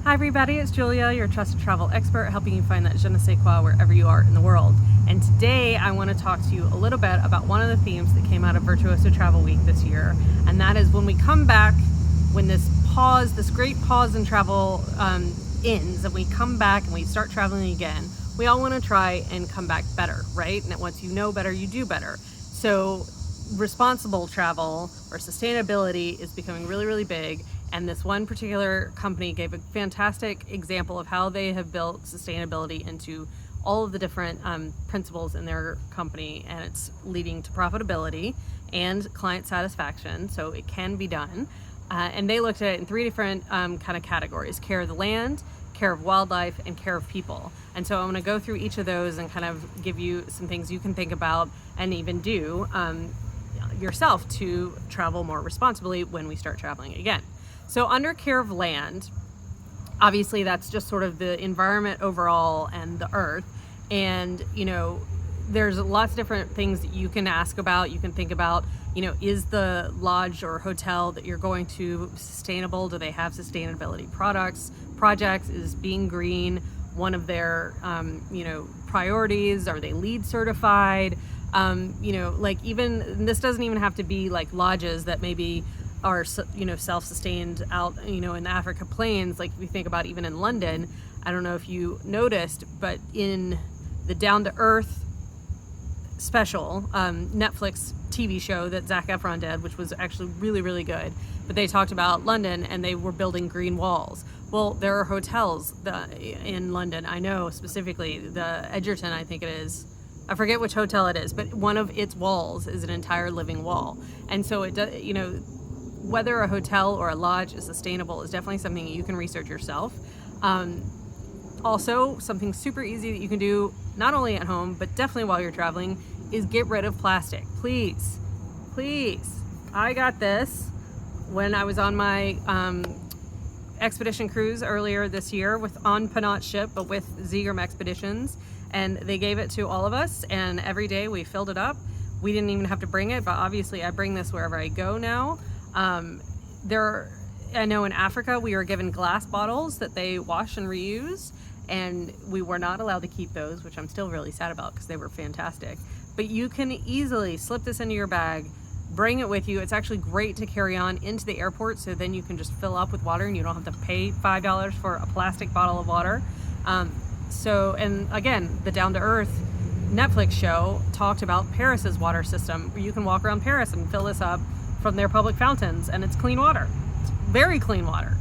Hi everybody, it's Julia, your trusted travel expert, helping you find that je ne sais quoi wherever you are in the world. And today I want to talk to you a little bit about one of the themes that came out of Virtuoso Travel Week this year, and that is when we come back, when this great pause in travel ends, and we come back and we start traveling again, we all want to try and come back better, right? And once you know better, you do better. So responsible travel or sustainability is becoming really, really big. And this one particular company gave a fantastic example of how they have built sustainability into all of the different principles in their company, and it's leading to profitability and client satisfaction. So it can be done. And they looked at it in three different kind of categories: care of the land, care of wildlife, and care of people. And so I'm going to go through each of those and kind of give you some things you can think about and even do yourself to travel more responsibly when we start traveling again. So under care of land, obviously that's just sort of the environment overall and the earth. And, there's lots of different things that you can ask about. You can think about, is the lodge or hotel that you're going to sustainable? Do they have sustainability projects? Is being green one of their, priorities? Are they LEED certified? Even this doesn't even have to be like lodges that maybe are self-sustained out in the Africa plains. Like we think about even in London, I don't know if you noticed, but in the Down to Earth special Netflix TV show that Zac Efron did, which was actually really, really good, but they talked about London and they were building green walls. Well, there are hotels in London, I know specifically the Edgerton, I think it is, I forget which hotel it is, but one of its walls is an entire living wall. And so it does, whether a hotel or a lodge is sustainable is definitely something you can research yourself. Also, something super easy that you can do not only at home, but definitely while you're traveling, is get rid of plastic. Please. I got this when I was on my expedition cruise earlier this year on Penat ship, but with Zegrim Expeditions. And they gave it to all of us, and every day we filled it up. We didn't even have to bring it, but obviously I bring this wherever I go now. I know in Africa we were given glass bottles that they wash and reuse, and we were not allowed to keep those, which I'm still really sad about because they were fantastic. But you can easily slip this into your bag, bring it with you. It's actually great to carry on into the airport, so then you can just fill up with water and you don't have to pay $5 for a plastic bottle of water. And again, the Down to Earth Netflix show talked about Paris's water system, where you can walk around Paris and fill this up from their public fountains, and it's clean water. It's very clean water.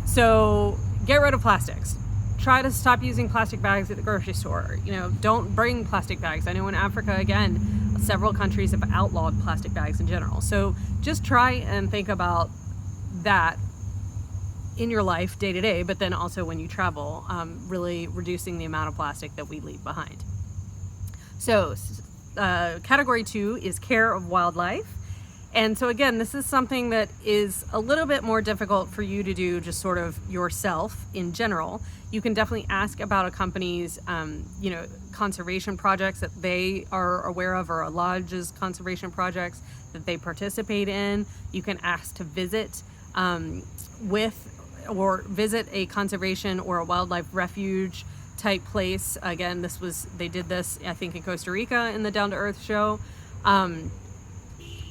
So get rid of plastics. Try to stop using plastic bags at the grocery store. Don't bring plastic bags. I know in Africa, again, several countries have outlawed plastic bags in general. So just try and think about that in your life day to day, but then also when you travel, really reducing the amount of plastic that we leave behind. So category 2 is care of wildlife. And so again, this is something that is a little bit more difficult for you to do just sort of yourself in general. You can definitely ask about a company's, conservation projects that they are aware of, or a lodge's conservation projects that they participate in. You can ask to visit visit a conservation or a wildlife refuge type place. Again, they did this, I think, in Costa Rica in the Down to Earth show.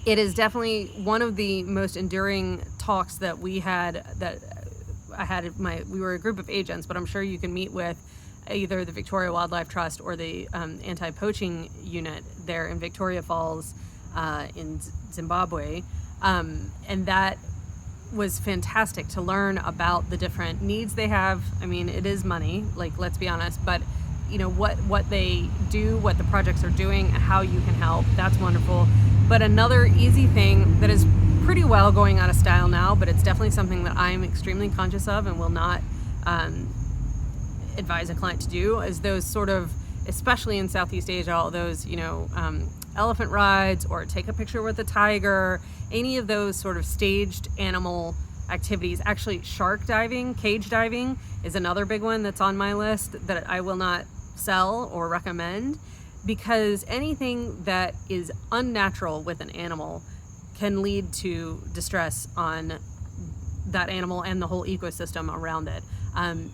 It is definitely one of the most enduring talks that we had, we were a group of agents, but I'm sure you can meet with either the Victoria Wildlife Trust or the anti-poaching unit there in Victoria Falls in Zimbabwe. And that was fantastic to learn about the different needs they have. I mean, it is money, let's be honest, but what they do, what the projects are doing, how you can help, that's wonderful. But another easy thing that is pretty well going out of style now, but it's definitely something that I'm extremely conscious of and will not advise a client to do, is those sort of, especially in Southeast Asia, all those, elephant rides, or take a picture with a tiger, any of those sort of staged animal activities. Actually, shark diving, cage diving is another big one that's on my list that I will not sell or recommend, because anything that is unnatural with an animal can lead to distress on that animal and the whole ecosystem around it.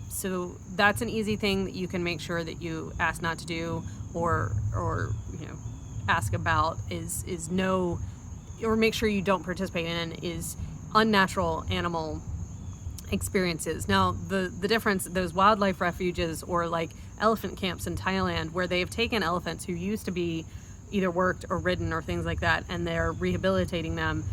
So that's an easy thing that you can make sure that you ask not to do, or ask about is no, or make sure you don't participate in, is unnatural animal experiences. Now the difference, those wildlife refuges or like elephant camps in Thailand, where they've taken elephants who used to be either worked or ridden or things like that, and they're rehabilitating them,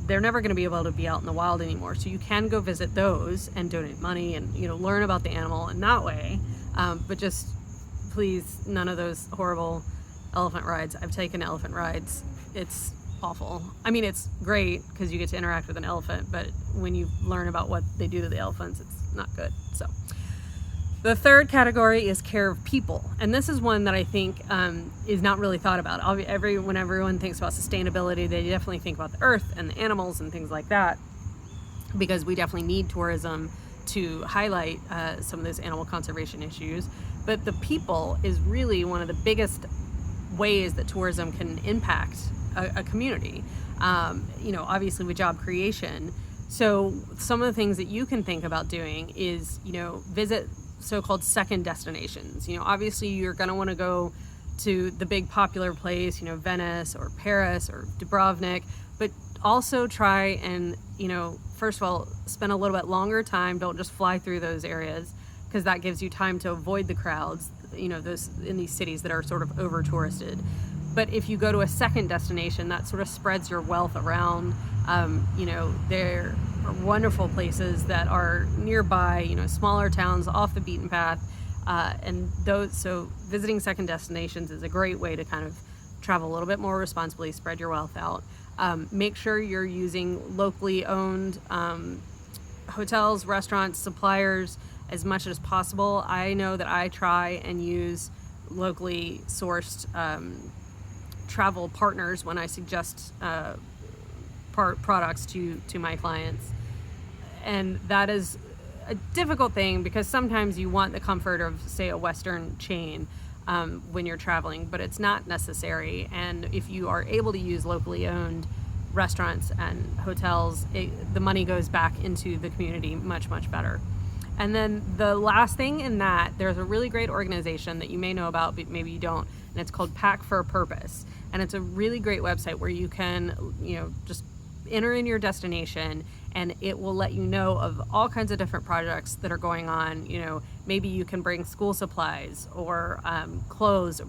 they're never going to be able to be out in the wild anymore. So you can go visit those and donate money and learn about the animal in that way, but just please, none of those horrible elephant rides. I've taken elephant rides. It's awful. I mean, it's great because you get to interact with an elephant, but when you learn about what they do to the elephants, it's not good. So the third category is care of people, and this is one that I think is not really thought about. When everyone thinks about sustainability, they definitely think about the earth and the animals and things like that, because we definitely need tourism to highlight some of those animal conservation issues. But the people is really one of the biggest ways that tourism can impact a community, obviously with job creation. So some of the things that you can think about doing is, visit so-called second destinations. Obviously you're going to want to go to the big popular place, Venice or Paris or Dubrovnik, but also try and, first of all, spend a little bit longer time. Don't just fly through those areas, because that gives you time to avoid the crowds, those in these cities that are sort of over touristed. But if you go to a second destination, that sort of spreads your wealth around. There are wonderful places that are nearby, smaller towns off the beaten path. So visiting second destinations is a great way to kind of travel a little bit more responsibly, spread your wealth out. Make sure you're using locally owned hotels, restaurants, suppliers as much as possible. I know that I try and use locally sourced travel partners when I suggest products to my clients, and that is a difficult thing because sometimes you want the comfort of, say, a Western chain when you're traveling, but it's not necessary. And if you are able to use locally owned restaurants and hotels, the money goes back into the community much better. And then the last thing in that, there's a really great organization that you may know about, but maybe you don't, and it's called Pack for a Purpose. And it's a really great website where you can, just enter in your destination, and it will let you know of all kinds of different projects that are going on. Maybe you can bring school supplies or clothes,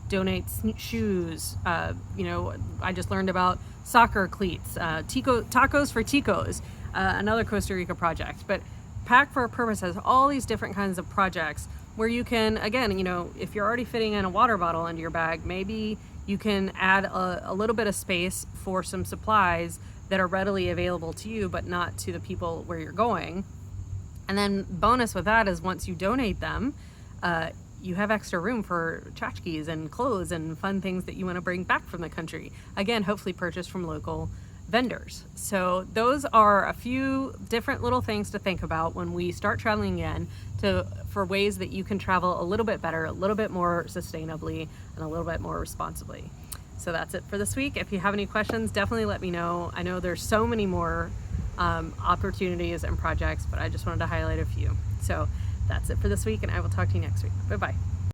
donate shoes. I just learned about soccer cleats, tacos for ticos, another Costa Rica project. But Pack for a Purpose has all these different kinds of projects where you can, again, if you're already fitting in a water bottle into your bag, maybe you can add a little bit of space for some supplies that are readily available to you, but not to the people where you're going. And then bonus with that is once you donate them, you have extra room for tchotchkes and clothes and fun things that you want to bring back from the country. Again, hopefully purchased from local vendors. So those are a few different little things to think about when we start traveling again, for ways that you can travel a little bit better, a little bit more sustainably, and a little bit more responsibly. So that's it for this week. If you have any questions, definitely let me know. I know there's so many more opportunities and projects, but I just wanted to highlight a few. So that's it for this week, and I will talk to you next week. Bye-bye.